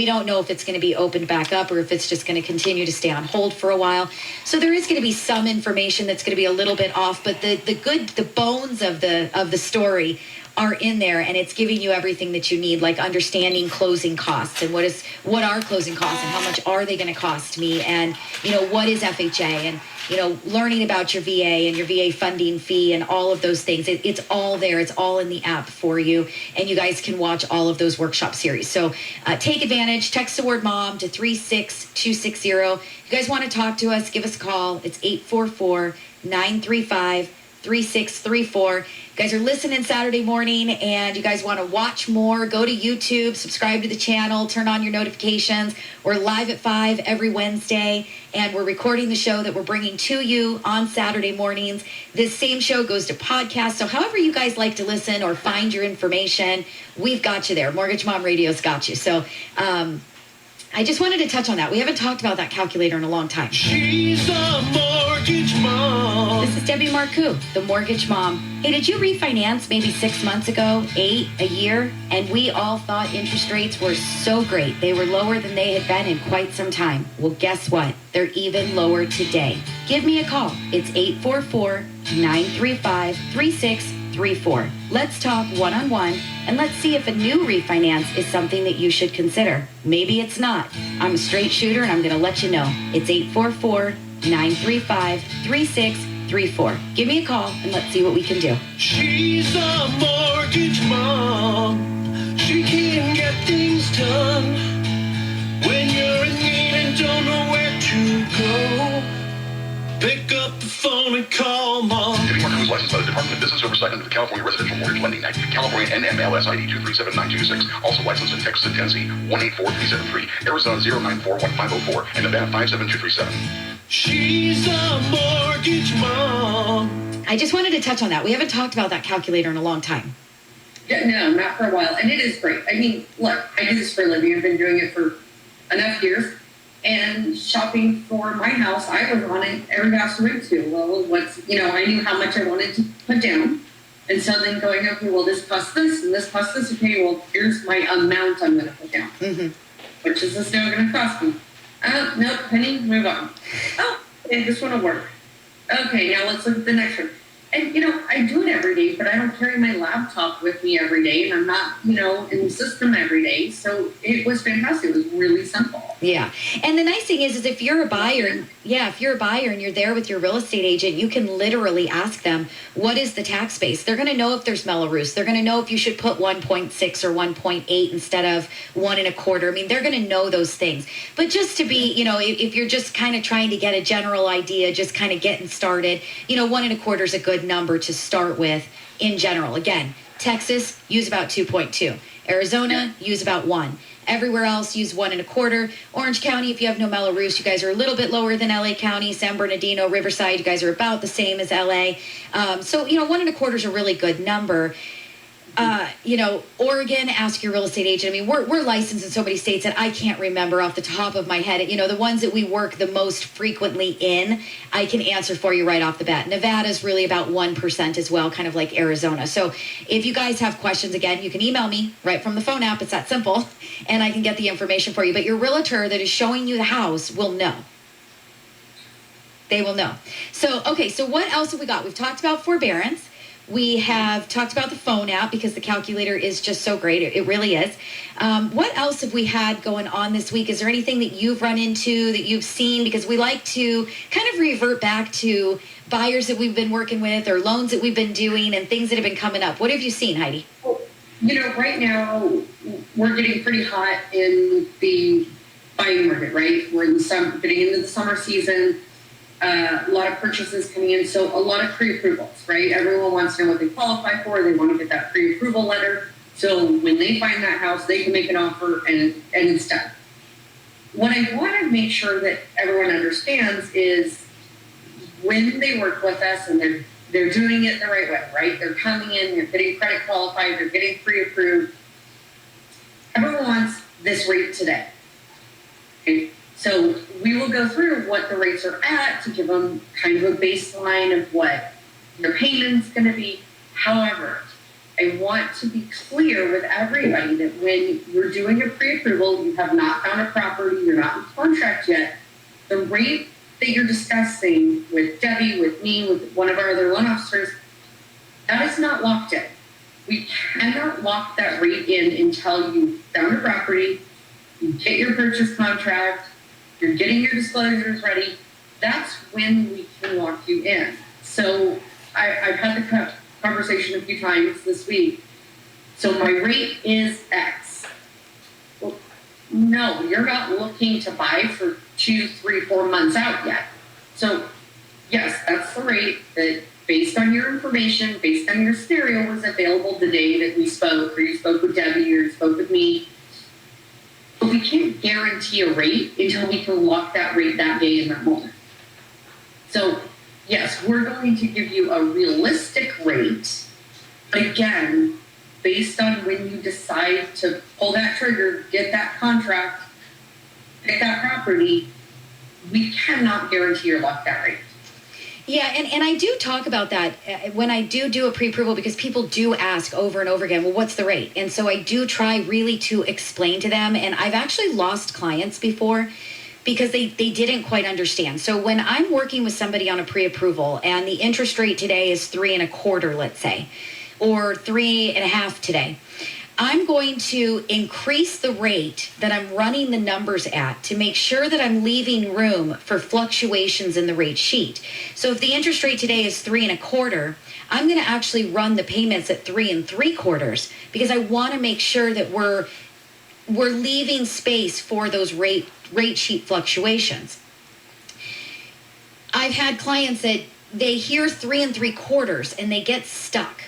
We don't know if it's going to be opened back up or if it's just going to continue to stay on hold for a while. So there is going to be some information that's going to be a little bit off, but the bones of the story are in there, and it's giving you everything that you need, like understanding closing costs and what are closing costs and how much are they going to cost me, and what is FHA, and learning about your VA and your VA funding fee and all of those things. It's all there. It's all in the app for you, and you guys can watch all of those workshop series. So take advantage. Text the word MOM to 36260. If you guys want to talk to us, give us a call. It's 844-935-3634. You guys are listening Saturday morning and you guys want to watch more, go to YouTube, subscribe to the channel, turn on your notifications. We're live at 5 every Wednesday, and we're recording the show that we're bringing to you on Saturday mornings. This same show goes to podcast, so however you guys like to listen or find your information, we've got you there. Mortgage Mom Radio's got you. So I just wanted to touch on that. We haven't talked about that calculator in a long time. She's a mortgage mom. This is Debbie Marcoux, the Mortgage Mom. Hey, did you refinance maybe 6 months ago, 8, a year? And we all thought interest rates were so great. They were lower than they had been in quite some time. Well, guess what? They're even lower today. Give me a call. It's 844-935-3634. Let's talk one-on-one, and let's see if a new refinance is something that you should consider. Maybe it's not. I'm a straight shooter, and I'm going to let you know. It's 844-935-3634. Give me a call, and let's see what we can do. She's a mortgage mom. She can get things done when you're in need and don't know where to go. Pick up the phone and call Mom. Debbie Marcoux is licensed by the Department of Business Oversight under the California Residential Mortgage Lending Act, California NMLS ID 237926. Also licensed in Texas and Tennessee 184373, Arizona 0941504, and Nevada 57237. She's a mortgage mom. I just wanted to touch on that. We haven't talked about that calculator in a long time. Yeah, no, not for a while. And it is great. I mean, look, I do this for a living. I've been doing it for enough years. And shopping for my house, I was on it every house I went to. Well, I knew how much I wanted to put down. And so then going, okay, well, this costs this and this costs this. Okay, well, here's my amount I'm going to put down. Mm-hmm. Which is this now going to cost me? No, penny, move on. Oh, okay, this one will work. Okay, now let's look at the next one. And, I do it every day, but I don't carry my laptop with me every day, and I'm not, in the system every day. So it was fantastic. It was really simple. Yeah. And the nice thing is if you're a buyer, if you're a buyer and you're there with your real estate agent, you can literally ask them, what is the tax base? They're going to know if there's Mello-Roos. They're going to know if you should put 1.6 or 1.8 instead of 1 1/4. I mean, they're going to know those things. But just to be, if you're just kind of trying to get a general idea, just kind of getting started, 1 1/4 is a good number to start with in general. Again, Texas, use about 2.2. Arizona, use about 1. Everywhere else, use 1 1/4. Orange County, if you have no Mello-Roos, you guys are a little bit lower than LA County. San Bernardino, Riverside, you guys are about the same as LA. So, 1 1/4 is a really good number. Oregon, ask your real estate agent. I mean, we're licensed in so many states that I can't remember off the top of my head. The ones that we work the most frequently in, I can answer for you right off the bat. Nevada's really about 1% as well, kind of like Arizona. So if you guys have questions, again, you can email me right from the phone app. It's that simple, and I can get the information for you. But your realtor that is showing you the house will know. They will know. So, okay, so what else have we got? We've talked about forbearance. We have talked about the phone app because the calculator is just so great. It really is. What else have we had going on this week? Is there anything that you've run into, that you've seen? Because we like to kind of revert back to buyers that we've been working with or loans that we've been doing and things that have been coming up. What have you seen, Heidi? Well, right now we're getting pretty hot in the buying market, right? We're getting into the summer season. A lot of purchases coming in, so a lot of pre-approvals, right? Everyone wants to know what they qualify for. They want to get that pre-approval letter. So when they find that house, they can make an offer and it's done. What I want to make sure that everyone understands is when they work with us and they're doing it the right way, right? They're coming in, they're getting credit qualified, they're getting pre-approved. Everyone wants this rate today. Okay? So we will go through what the rates are at to give them kind of a baseline of what their payment's going to be. However, I want to be clear with everybody that when you're doing a pre-approval, you have not found a property, you're not in contract yet, the rate that you're discussing with Debbie, with me, with one of our other loan officers, that is not locked in. We cannot lock that rate in until you found a property, you get your purchase contract, you're getting your disclosures ready. That's when we can lock you in. So I've had the conversation a few times this week. So my rate is X. Well, no, you're not looking to buy for 2, 3, 4 months out yet. So yes, that's the rate that, based on your information, based on your scenario, was available the day that we spoke, or you spoke with Debbie, or you spoke with me. But we can't guarantee a rate until we can lock that rate that day in that moment. So yes, we're going to give you a realistic rate, but again, based on when you decide to pull that trigger, get that contract, get that property, we cannot guarantee or lock that rate. Yeah, and I do talk about that when I do a pre-approval, because people do ask over and over again, well, what's the rate? And so I do try really to explain to them, and I've actually lost clients before because they didn't quite understand. So when I'm working with somebody on a pre-approval and the interest rate today is 3.25%, let's say, or 3.5% today, I'm going to increase the rate that I'm running the numbers at to make sure that I'm leaving room for fluctuations in the rate sheet. So if the interest rate today is 3.25%, I'm going to actually run the payments at 3.75% because I want to make sure that we're leaving space for those rate sheet fluctuations. I've had clients that they hear 3.75% and they get stuck.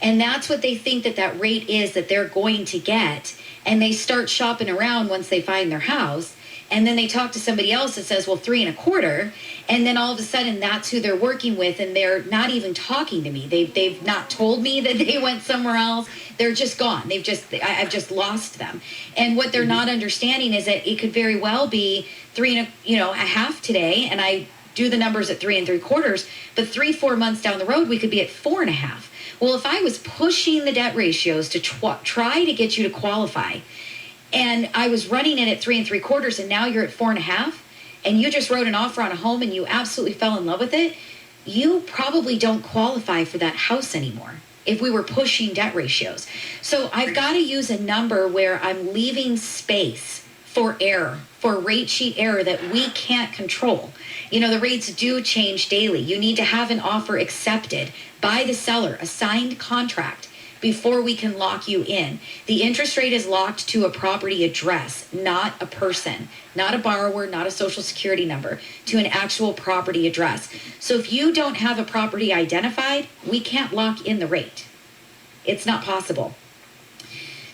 And that's what they think that rate is that they're going to get. And they start shopping around once they find their house. And then they talk to somebody else that says, well, 3.25%. And then all of a sudden that's who they're working with. And they're not even talking to me. They've not told me that they went somewhere else. They're just gone. I've just lost them. And what they're not understanding is that it could very well be 3.5% today. And I do the numbers at 3.75%. But 3-4 months down the road, we could be at 4.5%. Well, if I was pushing the debt ratios to try to get you to qualify, and I was running it at 3.75%, and now you're at 4.5%, and you just wrote an offer on a home and you absolutely fell in love with it, you probably don't qualify for that house anymore if we were pushing debt ratios. So I've got to use a number where I'm leaving space for error, for rate sheet error that we can't control. You know, the rates do change daily. You need to have an offer accepted by the seller, a signed contract, before we can lock you in. The interest rate is locked to a property address, not a person, not a borrower, not a social security number, to an actual property address. So if you don't have a property identified, we can't lock in the rate. It's not possible.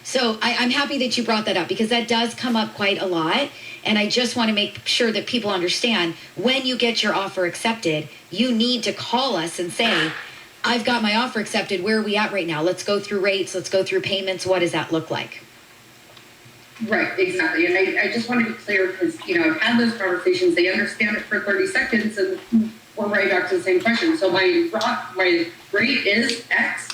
So I'm happy that you brought that up because that does come up quite a lot. And I just want to make sure that people understand when you get your offer accepted, you need to call us and say, I've got my offer accepted. Where are we at right now? Let's go through rates. Let's go through payments. What does that look like? Right, exactly. And I just want to be clear because, I've had those conversations. They understand it for 30 seconds and we're right back to the same question. So my rate is X.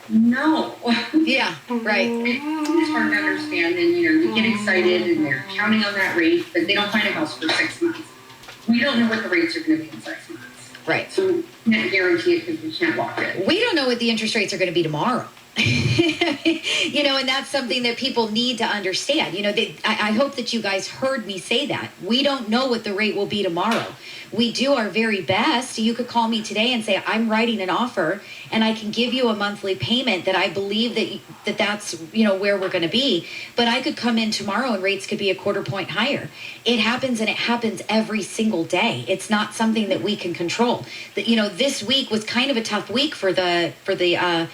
No. Yeah, right. It's hard to understand, and you get excited, and they're counting on that rate, but they don't find a house for 6 months. We don't know what the rates are going to be in 6 months. Right. So we can't guarantee it because we can't lock it. We don't know what the interest rates are going to be tomorrow. And that's something that people need to understand. I hope that you guys heard me say that. We don't know what the rate will be tomorrow. We do our very best. You could call me today and say, I'm writing an offer and I can give you a monthly payment that I believe that's where we're going to be. But I could come in tomorrow and rates could be a 1/4 point higher. It happens, and it happens every single day. It's not something that we can control. This week was kind of a tough week for the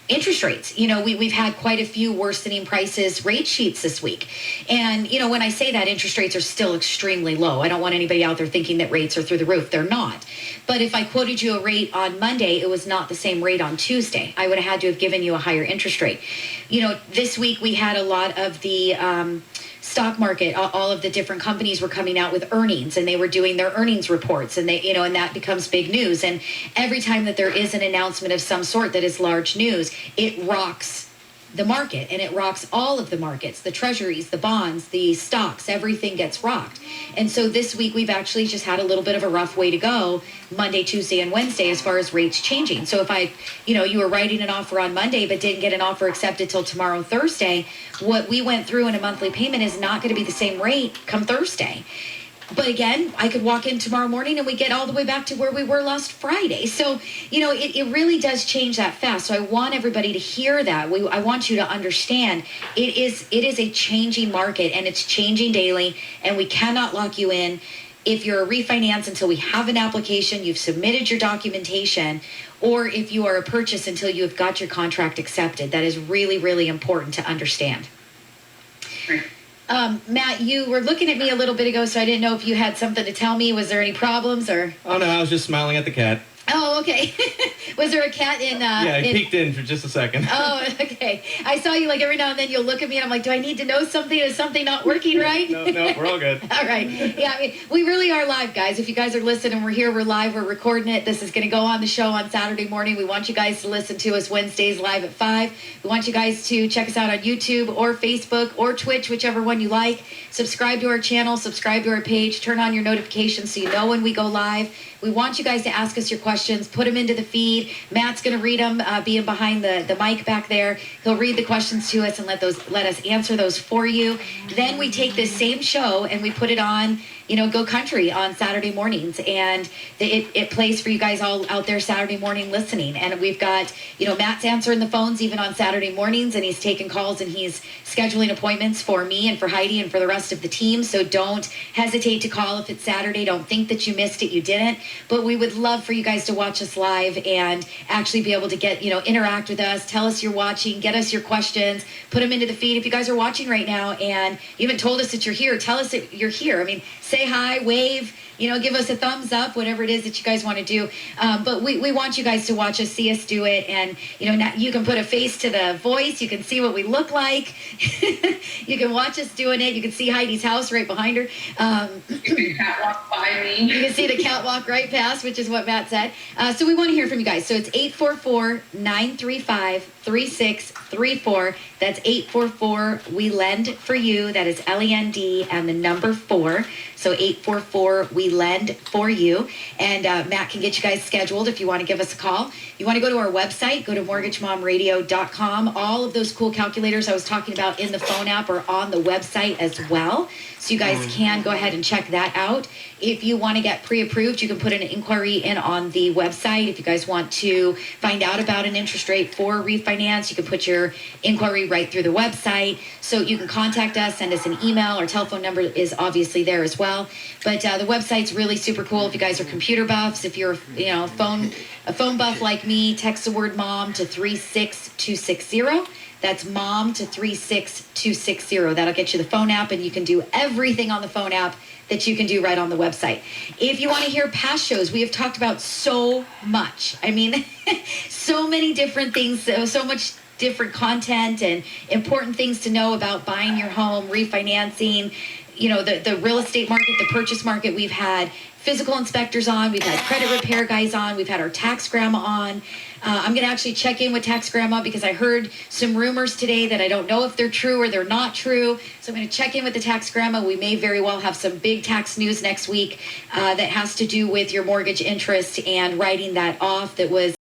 interest rates. We've had quite a few worsening prices rate sheets this week. And, when I say that, interest rates are still extremely low. I don't want anybody out there thinking that rates are through the roof. They're not. But if I quoted you a rate on Monday, it was not the same rate on Tuesday. I would have had to have given you a higher interest rate. This week we had a lot of the stock market, all of the different companies were coming out with earnings, and they were doing their earnings reports, and and that becomes big news. And every time that there is an announcement of some sort that is large news, it rocks the market, and it rocks all of the markets, the treasuries, the bonds, the stocks, everything gets rocked. And so this week we've actually just had a little bit of a rough way to go Monday, Tuesday, and Wednesday as far as rates changing. So if you were writing an offer on Monday but didn't get an offer accepted till tomorrow, Thursday, what we went through in a monthly payment is not going to be the same rate come Thursday. But again, I could walk in tomorrow morning and we get all the way back to where we were last Friday. So, it really does change that fast. So I want everybody to hear that. I want you to understand it is a changing market, and it's changing daily, and we cannot lock you in. If you're a refinance until we have an application, you've submitted your documentation, or if you are a purchase until you have got your contract accepted. That is really, really important to understand. Right. Matt, you were looking at me a little bit ago, so I didn't know if you had something to tell me. Was there any problems or? Oh no, I was just smiling at the cat. Oh, okay. Was there a cat in? Yeah, he peeked in for just a second. Oh, okay. I saw you every now and then you'll look at me and I'm like, do I need to know something? Is something not working right? No, we're all good. All right. Yeah, we really are live, guys. If you guys are listening, we're here, we're live, we're recording it. This is going to go on the show on Saturday morning. We want you guys to listen to us Wednesdays live at 5. We want you guys to check us out on YouTube or Facebook or Twitch, whichever one you like. Subscribe to our channel, subscribe to our page, turn on your notifications so you know when we go live. We want you guys to ask us your questions, put them into the feed. Matt's going to read them, being behind the mic back there. He'll read the questions to us and let us answer those for you. Then we take this same show and we put it on, Go Country on Saturday mornings. And it plays for you guys all out there Saturday morning listening. And we've got, Matt's answering the phones even on Saturday mornings, and he's taking calls and he's scheduling appointments for me and for Heidi and for the rest of the team. So don't hesitate to call if it's Saturday. Don't think that you missed it. You didn't. But we would love for you guys to watch us live and actually be able to get, interact with us, tell us you're watching, get us your questions, put them into the feed. If you guys are watching right now and you haven't told us that you're here, tell us that you're here. I mean, say hi, wave, give us a thumbs up, whatever it is that you guys want to do. But we want you guys to watch us, see us do it. And, now you can put a face to the voice. You can see what we look like. You can watch us doing it. You can see Heidi's house right behind her. You can catwalk by me. You can see the catwalk right past, which is what Matt said. So we want to hear from you guys. So it's 844-935-3634. That's 844-WE-LEND for you. That is LEND and the number 4. So 844-WE-LEND for you. And Matt can get you guys scheduled if you want to give us a call. You want to go to our website, go to mortgagemomradio.com. All of those cool calculators I was talking about in the phone app are on the website as well. So you guys can go ahead and check that out. If you want to get pre-approved, you can put an inquiry in on the website. If you guys want to find out about an interest rate for refinance, you can put your inquiry right through the website. So you can contact us, send us an email. Our telephone number is obviously there as well. But the website's really super cool. If you guys are computer buffs, if you're a phone buff like me, text the word MOM to 36260. That's MOM to 36260. That'll get you the phone app, and you can do everything on the phone app that you can do right on the website. If you want to hear past shows, we have talked about so much. I mean, so many different things, so much different content and important things to know about buying your home, refinancing, the real estate market, the purchase market. We've had physical inspectors on. We've had credit repair guys on. We've had our tax grandma on. I'm going to actually check in with tax grandma because I heard some rumors today that I don't know if they're true or they're not true. So I'm going to check in with the tax grandma. We may very well have some big tax news next week that has to do with your mortgage interest and writing that off that was